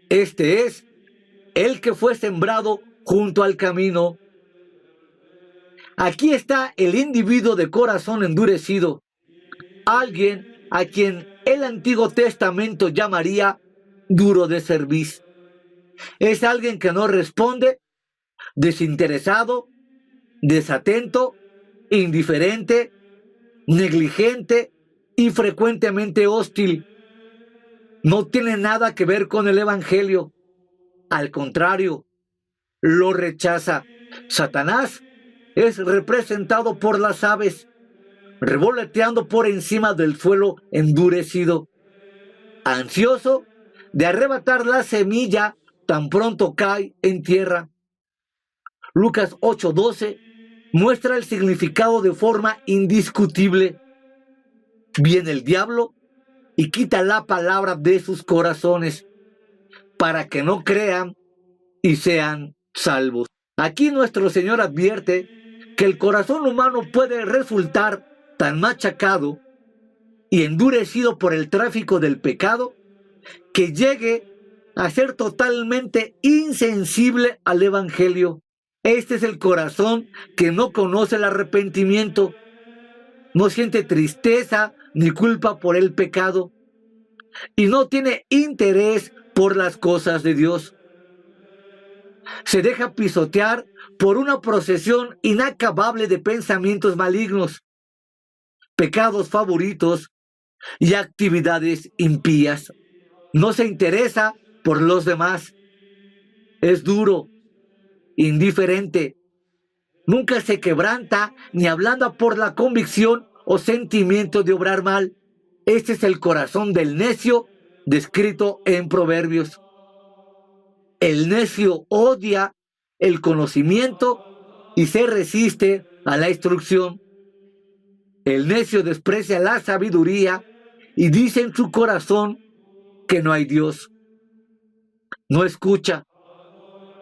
Este es el que fue sembrado junto al camino. Aquí está el individuo de corazón endurecido, alguien a quien el Antiguo Testamento llamaría duro de cerviz. Es alguien que no responde, desinteresado, desatento, indiferente, negligente y frecuentemente hostil. No tiene nada que ver con el Evangelio. Al contrario, lo rechaza. Satanás es representado por las aves, revoloteando por encima del suelo endurecido, ansioso de arrebatar la semilla tan pronto cae en tierra. Lucas 8:12 muestra el significado de forma indiscutible. Viene el diablo y quita la palabra de sus corazones para que no crean y sean salvos. Aquí nuestro Señor advierte que el corazón humano puede resultar tan machacado y endurecido por el tráfico del pecado que llegue a ser totalmente insensible al Evangelio. Este es el corazón que no conoce el arrepentimiento, no siente tristeza ni culpa por el pecado y no tiene interés por las cosas de Dios. Se deja pisotear por una procesión inacabable de pensamientos malignos, pecados favoritos y actividades impías. No se interesa por los demás. Es duro, indiferente. Nunca se quebranta ni ablanda por la convicción o sentimiento de obrar mal. Este es el corazón del necio descrito en Proverbios. El necio odia el conocimiento y se resiste a la instrucción. El necio desprecia la sabiduría y dice en su corazón que no hay Dios. No escucha.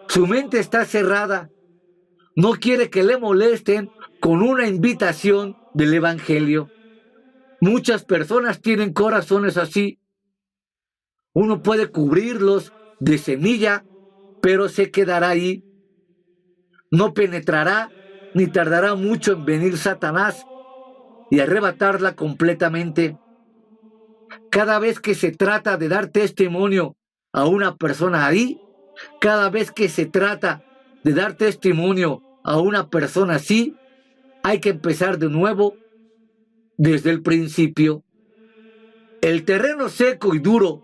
Su mente está cerrada. No quiere que le molesten con una invitación del Evangelio. Muchas personas tienen corazones así. Uno puede cubrirlos de semilla, pero se quedará ahí. No penetrará ni tardará mucho en venir Satanás y arrebatarla completamente. Cada vez que se trata de dar testimonio a una persona ahí, cada vez que se trata de dar testimonio a una persona así, hay que empezar de nuevo desde el principio. El terreno seco y duro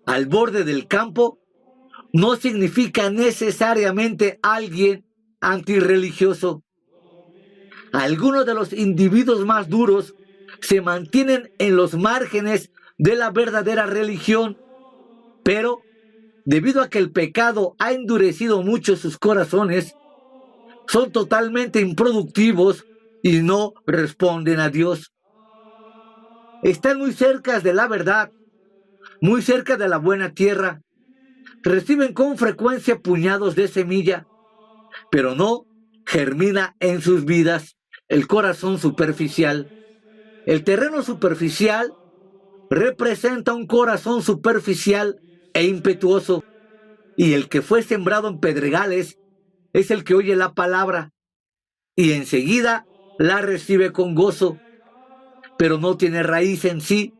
al borde del campo no significa necesariamente alguien antirreligioso. Algunos de los individuos más duros se mantienen en los márgenes de la verdadera religión, pero debido a que el pecado ha endurecido mucho sus corazones, son totalmente improductivos y no responden a Dios. Están muy cerca de la verdad, muy cerca de la buena tierra. Reciben con frecuencia puñados de semilla, pero no germina en sus vidas el corazón superficial. El terreno superficial representa un corazón superficial e impetuoso, y el que fue sembrado en pedregales es el que oye la palabra y enseguida la recibe con gozo, pero no tiene raíz en sí,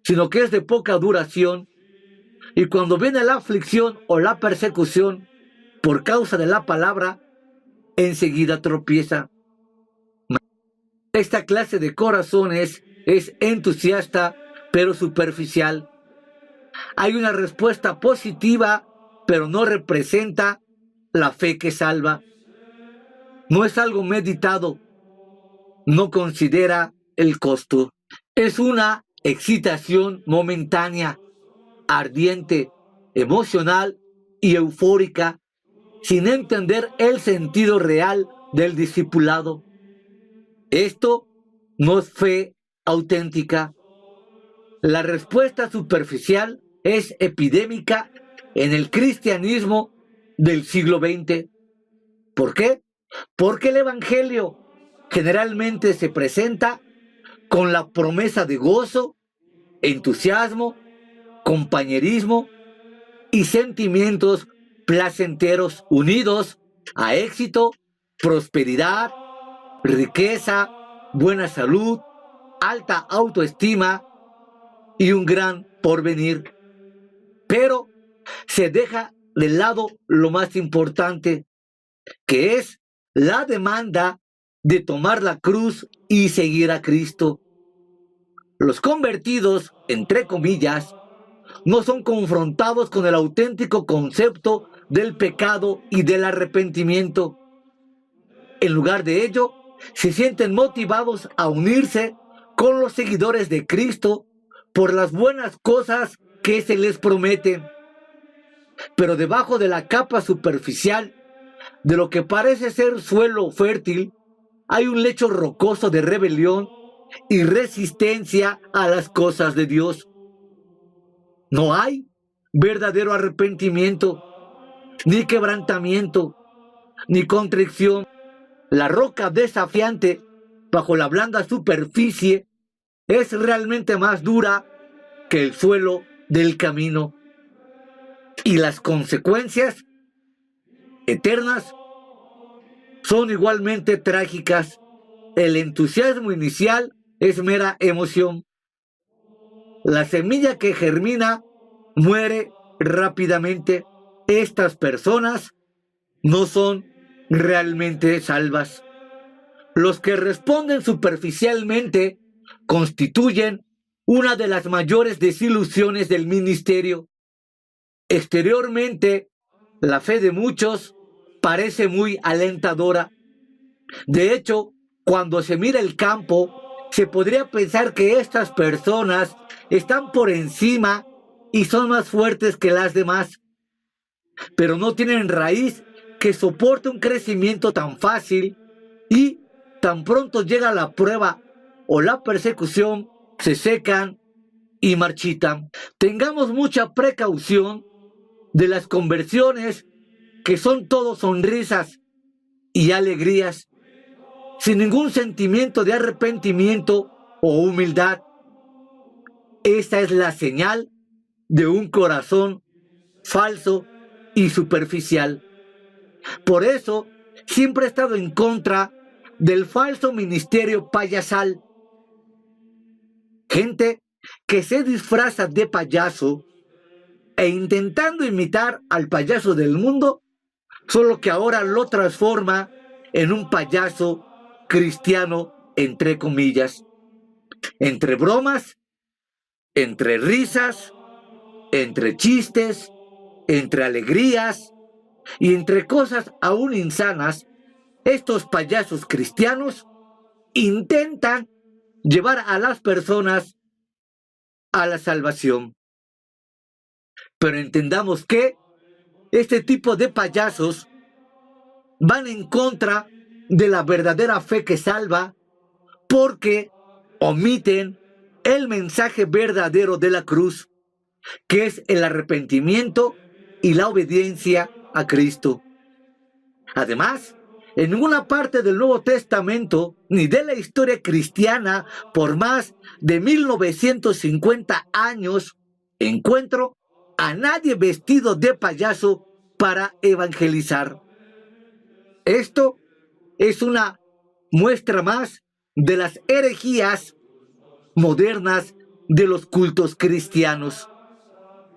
sino que es de poca duración, y cuando viene la aflicción o la persecución por causa de la palabra, enseguida tropieza. Esta clase de corazones es entusiasta, pero superficial. Hay una respuesta positiva, pero no representa la fe que salva. No es algo meditado, no considera el costo. Es una excitación momentánea, ardiente, emocional y eufórica, sin entender el sentido real del discipulado. Esto no es fe auténtica. La respuesta superficial es epidémica en el cristianismo del siglo XX. ¿Por qué? Porque el Evangelio generalmente se presenta con la promesa de gozo, entusiasmo, compañerismo, y sentimientos placenteros unidos a éxito, prosperidad, riqueza, buena salud, alta autoestima y un gran porvenir. Pero se deja de lado lo más importante, que es la demanda de tomar la cruz y seguir a Cristo. Los convertidos, entre comillas, no son confrontados con el auténtico concepto del pecado y del arrepentimiento. En lugar de ello, se sienten motivados a unirse con los seguidores de Cristo por las buenas cosas que se les prometen. Pero debajo de la capa superficial de lo que parece ser suelo fértil, hay un lecho rocoso de rebelión y resistencia a las cosas de Dios. No hay verdadero arrepentimiento, ni quebrantamiento, ni contrición. La roca desafiante bajo la blanda superficie es realmente más dura que el suelo del camino. Y las consecuencias eternas son igualmente trágicas. El entusiasmo inicial es mera emoción. La semilla que germina muere rápidamente. Estas personas no son realmente salvas. Los que responden superficialmente constituyen una de las mayores desilusiones del ministerio. Exteriormente, la fe de muchos parece muy alentadora. De hecho, cuando se mira el campo, se podría pensar que estas personas están por encima y son más fuertes que las demás, pero no tienen raíz que soporte un crecimiento tan fácil y tan pronto llega la prueba o la persecución, se secan y marchitan. Tengamos mucha precaución de las conversiones que son todo sonrisas y alegrías, sin ningún sentimiento de arrepentimiento o humildad. Esta es la señal de un corazón falso y superficial. Por eso, siempre he estado en contra del falso ministerio payasal. Gente que se disfraza de payaso e intentando imitar al payaso del mundo, solo que ahora lo transforma en un payaso cristiano, entre comillas. Entre bromas, entre risas, entre chistes, entre alegrías y entre cosas aún insanas, estos payasos cristianos intentan llevar a las personas a la salvación. Pero entendamos que este tipo de payasos van en contra de la verdadera fe que salva, porque omiten el mensaje verdadero de la cruz, que es el arrepentimiento y la obediencia a Cristo. Además, en ninguna parte del Nuevo Testamento ni de la historia cristiana por más de 1950 años encuentro a nadie vestido de payaso para evangelizar. Esto es una muestra más de las herejías modernas de los cultos cristianos.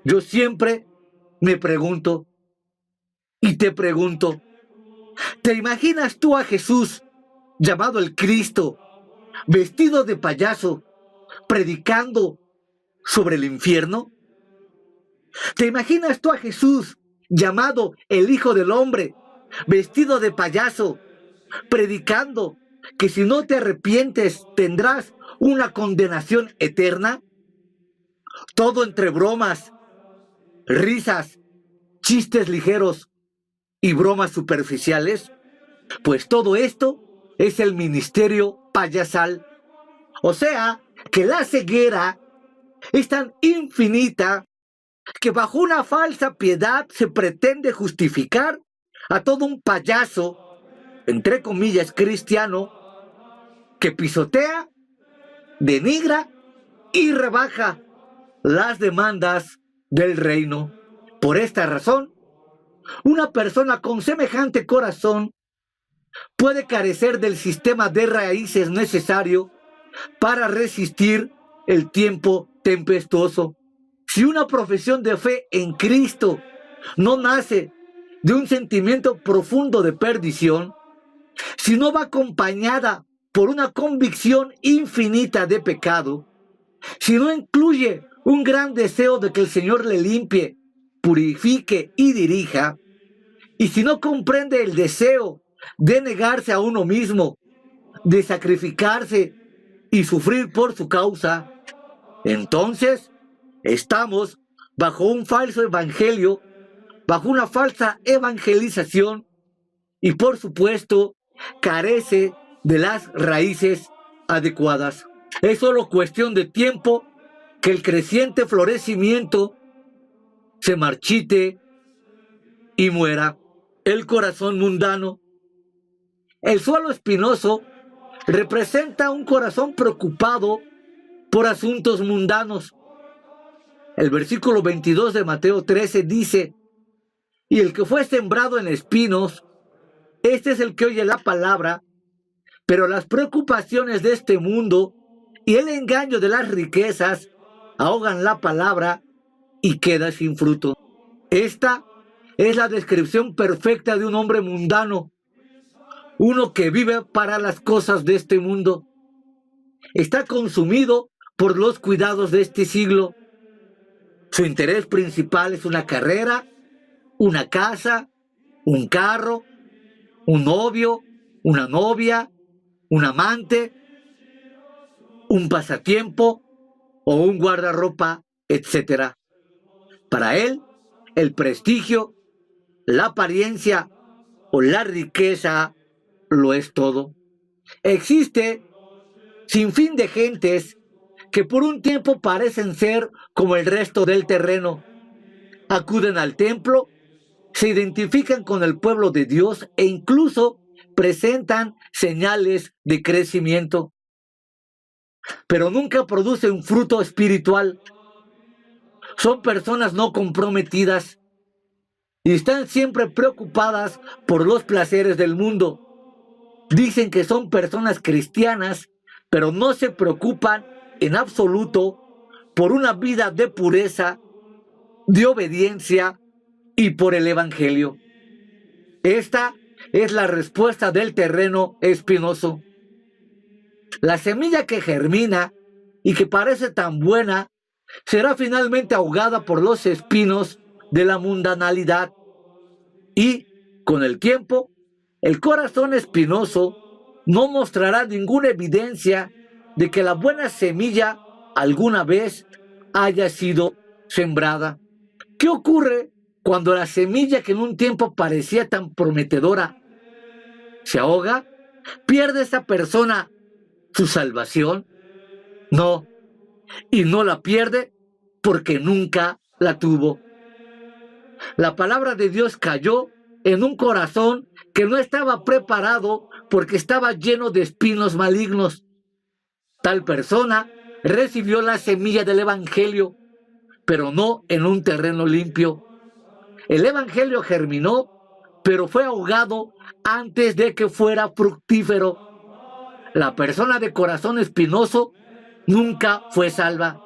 Yo siempre me pregunto y te pregunto, ¿te imaginas tú a Jesús, llamado el Cristo, vestido de payaso, predicando sobre el infierno? ¿Te imaginas tú a Jesús, llamado el Hijo del Hombre, vestido de payaso, predicando que si no te arrepientes tendrás una condenación eterna? Todo entre bromas, risas, chistes ligeros y bromas superficiales. Pues todo esto es el ministerio payasal. O sea, que la ceguera es tan infinita que bajo una falsa piedad se pretende justificar a todo un payaso, entre comillas, cristiano, que pisotea, denigra y rebaja las demandas del reino. Por esta razón, una persona con semejante corazón puede carecer del sistema de raíces necesario para resistir el tiempo tempestuoso. Si una profesión de fe en Cristo no nace de un sentimiento profundo de perdición, si no va acompañada por una convicción infinita de pecado, si no incluye un gran deseo de que el Señor le limpie, purifique y dirija, y si no comprende el deseo de negarse a uno mismo, de sacrificarse y sufrir por su causa, entonces estamos bajo un falso evangelio, bajo una falsa evangelización y por supuesto carece de las raíces adecuadas. Es solo cuestión de tiempo que el creciente florecimiento se marchite y muera. El corazón mundano. El suelo espinoso representa un corazón preocupado por asuntos mundanos. El versículo 22 de Mateo 13 dice: y el que fue sembrado en espinos, este es el que oye la palabra, pero las preocupaciones de este mundo y el engaño de las riquezas ahogan la palabra y queda sin fruto. Esta es la descripción perfecta de un hombre mundano, uno que vive para las cosas de este mundo. Está consumido por los cuidados de este siglo. Su interés principal es una carrera, una casa, un carro, un novio, una novia, un amante, un pasatiempo o un guardarropa, etc. Para él, el prestigio, la apariencia o la riqueza lo es todo. Existe sin fin de gentes que por un tiempo parecen ser como el resto del terreno. Acuden al templo, se identifican con el pueblo de Dios e incluso presentan señales de crecimiento, pero nunca producen fruto espiritual. Son personas no comprometidas y están siempre preocupadas por los placeres del mundo. Dicen que son personas cristianas, pero no se preocupan en absoluto por una vida de pureza, de obediencia y por el evangelio. Esta es la respuesta del terreno espinoso. La semilla que germina y que parece tan buena será finalmente ahogada por los espinos de la mundanalidad. Y, con el tiempo, el corazón espinoso no mostrará ninguna evidencia de que la buena semilla alguna vez haya sido sembrada. ¿Qué ocurre cuando la semilla que en un tiempo parecía tan prometedora se ahoga? ¿Pierde esa persona su salvación? No, y no la pierde porque nunca la tuvo. La palabra de Dios cayó en un corazón que no estaba preparado porque estaba lleno de espinos malignos. Tal persona recibió la semilla del evangelio, pero no en un terreno limpio. El evangelio germinó, pero fue ahogado antes de que fuera fructífero. La persona de corazón espinoso nunca fue salva.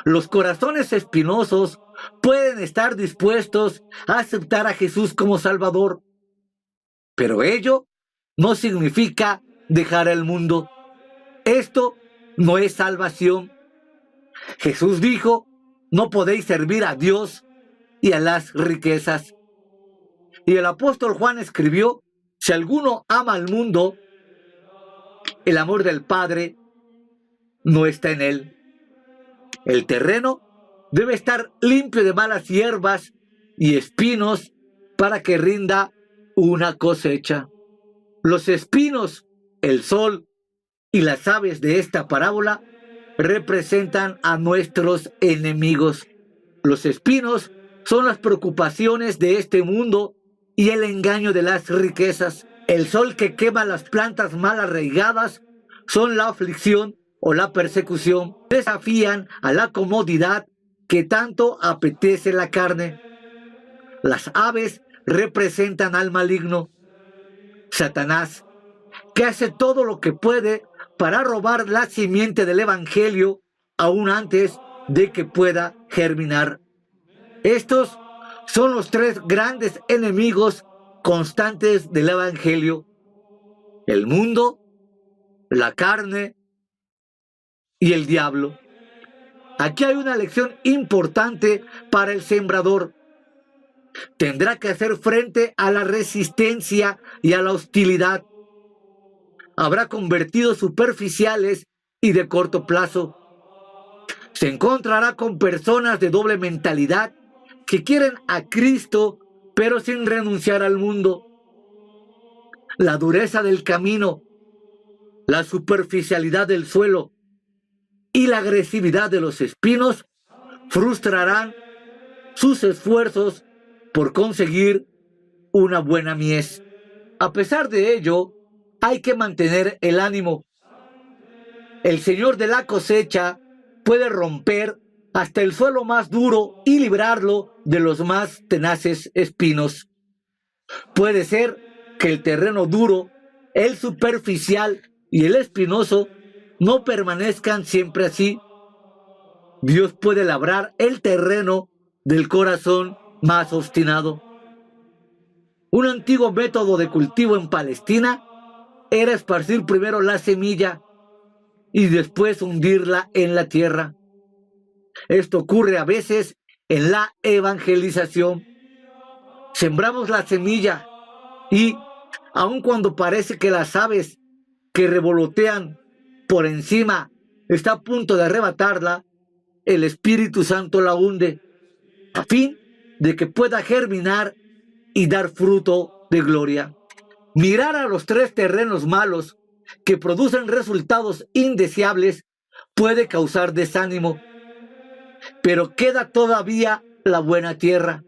Los corazones espinosos pueden estar dispuestos a aceptar a Jesús como Salvador, pero ello no significa dejar el mundo. Esto no es salvación. Jesús dijo: no podéis servir a Dios y a las riquezas. Y el apóstol Juan escribió: si alguno ama al mundo, el amor del Padre no está en él. El terreno debe estar limpio de malas hierbas y espinos para que rinda una cosecha. Los espinos, el sol y las aves de esta parábola representan a nuestros enemigos. Los espinos son las preocupaciones de este mundo y el engaño de las riquezas. El sol que quema las plantas mal arraigadas son la aflicción o la persecución. Desafían a la comodidad que tanto apetece la carne. Las aves representan al maligno, Satanás, que hace todo lo que puede para robar la simiente del evangelio aún antes de que pueda germinar. Estos son los tres grandes enemigos constantes del evangelio: el mundo, la carne y el diablo. Aquí hay una lección importante para el sembrador. Tendrá que hacer frente a la resistencia y a la hostilidad. Habrá convertidos superficiales y de corto plazo. Se encontrará con personas de doble mentalidad que quieren a Cristo, pero sin renunciar al mundo. La dureza del camino, la superficialidad del suelo y la agresividad de los espinos frustrarán sus esfuerzos por conseguir una buena mies. A pesar de ello, hay que mantener el ánimo. El Señor de la cosecha puede romper hasta el suelo más duro y librarlo de los más tenaces espinos. Puede ser que el terreno duro, el superficial y el espinoso no permanezcan siempre así. Dios puede labrar el terreno del corazón más obstinado. Un antiguo método de cultivo en Palestina era esparcir primero la semilla y después hundirla en la tierra. Esto ocurre a veces en la evangelización. Sembramos la semilla y, aun cuando parece que las aves que revolotean por encima está a punto de arrebatarla, el Espíritu Santo la hunde, a fin de que pueda germinar y dar fruto de gloria. Mirar a los tres terrenos malos que producen resultados indeseables puede causar desánimo, pero queda todavía la buena tierra,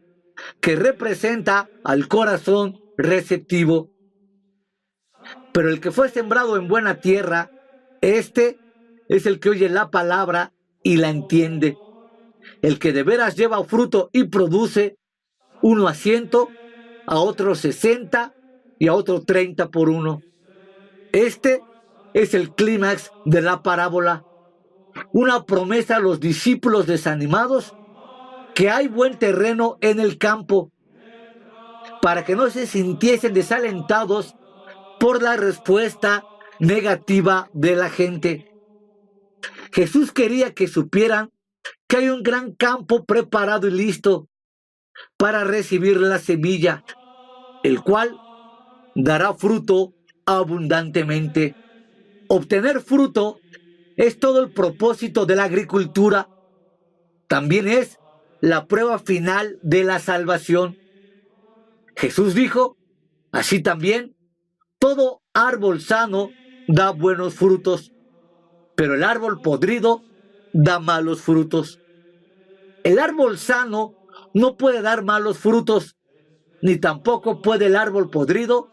que representa al corazón receptivo. Pero el que fue sembrado en buena tierra, este es el que oye la palabra y la entiende, el que de veras lleva fruto y produce, uno a 100, a otro 60 y a otro 30 por uno. Este es el clímax de la parábola, una promesa a los discípulos desanimados que hay buen terreno en el campo, para que no se sintiesen desalentados por la respuesta negativa de la gente. Jesús quería que supieran que hay un gran campo preparado y listo para recibir la semilla, el cual dará fruto abundantemente. Obtener fruto es todo el propósito de la agricultura. También es la prueba final de la salvación. Jesús dijo, así también, todo árbol sano da buenos frutos, pero el árbol podrido da malos frutos. El árbol sano no puede dar malos frutos, ni tampoco puede el árbol podrido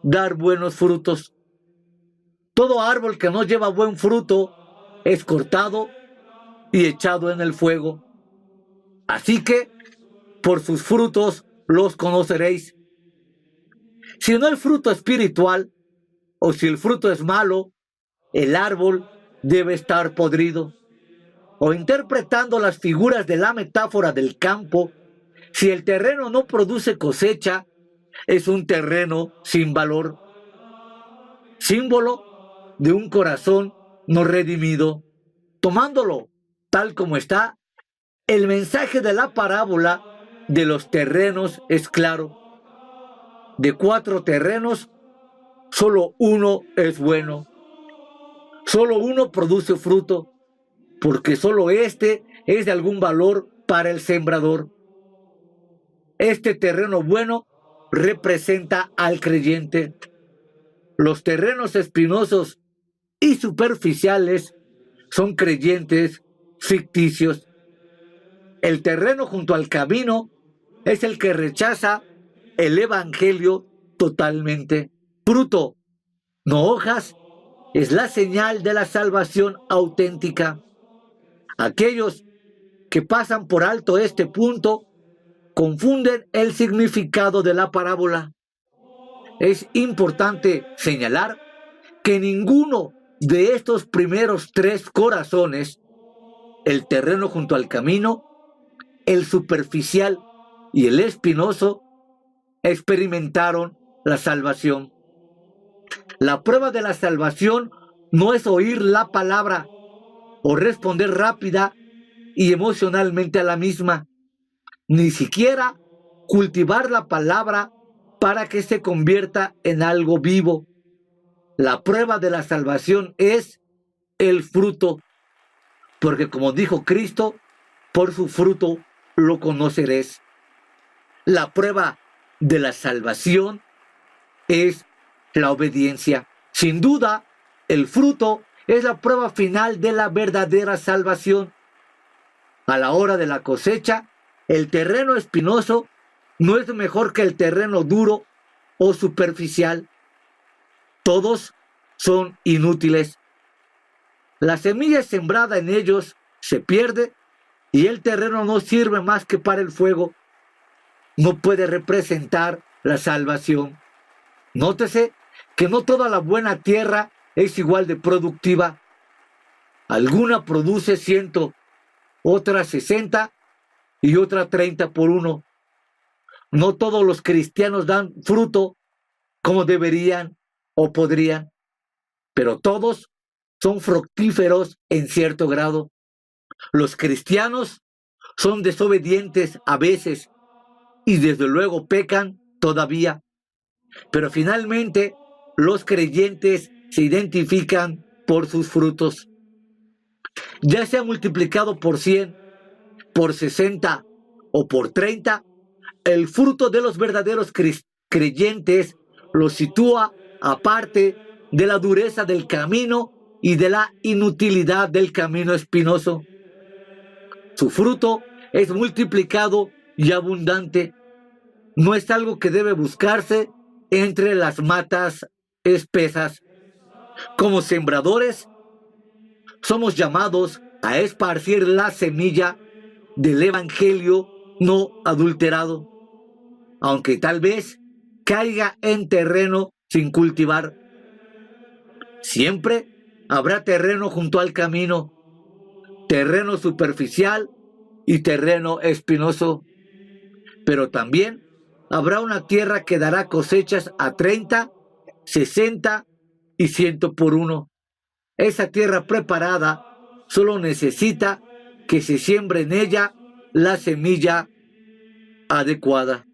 dar buenos frutos. Todo árbol que no lleva buen fruto es cortado y echado en el fuego. Así que, por sus frutos los conoceréis. Si no hay fruto espiritual, o si el fruto es malo, el árbol debe estar podrido. O interpretando las figuras de la metáfora del campo, si el terreno no produce cosecha, es un terreno sin valor, símbolo de un corazón no redimido. Tomándolo tal como está, el mensaje de la parábola de los terrenos es claro. De 4 terrenos, solo uno es bueno. Solo uno produce fruto, porque solo este es de algún valor para el sembrador. Este terreno bueno representa al creyente. Los terrenos espinosos y superficiales son creyentes ficticios. El terreno junto al camino es el que rechaza el evangelio totalmente. Fruto, no hojas, es la señal de la salvación auténtica. Aquellos que pasan por alto este punto confunden el significado de la parábola. Es importante señalar que ninguno de estos primeros tres corazones, el terreno junto al camino, el superficial y el espinoso, experimentaron la salvación. La prueba de la salvación no es oír la palabra o responder rápida y emocionalmente a la misma, ni siquiera cultivar la palabra para que se convierta en algo vivo. La prueba de la salvación es el fruto, porque como dijo Cristo, por su fruto lo conoceréis. La prueba de la salvación es la obediencia. Sin duda, el fruto es la prueba final de la verdadera salvación. A la hora de la cosecha, el terreno espinoso no es mejor que el terreno duro o superficial. Todos son inútiles. La semilla sembrada en ellos se pierde y el terreno no sirve más que para el fuego. No puede representar la salvación. Nótese que no toda la buena tierra es igual de productiva. Alguna produce 100, otra 60 y otra 30 por 1. No todos los cristianos dan fruto como deberían o podrían, pero todos son fructíferos en cierto grado. Los cristianos son desobedientes a veces y desde luego pecan todavía, pero finalmente los creyentes se identifican por sus frutos. Ya sea multiplicado por 100, por 60 o por 30, el fruto de los verdaderos creyentes los sitúa aparte de la dureza del camino y de la inutilidad del camino espinoso. Su fruto es multiplicado y abundante. No es algo que debe buscarse entre las matas espesas. Como sembradores, somos llamados a esparcir la semilla del evangelio no adulterado, aunque tal vez caiga en terreno sin cultivar. Siempre habrá terreno junto al camino, terreno superficial y terreno espinoso, pero también habrá una tierra que dará cosechas a 30, 60 y 100 por 1. Esa tierra preparada solo necesita que se siembre en ella la semilla adecuada.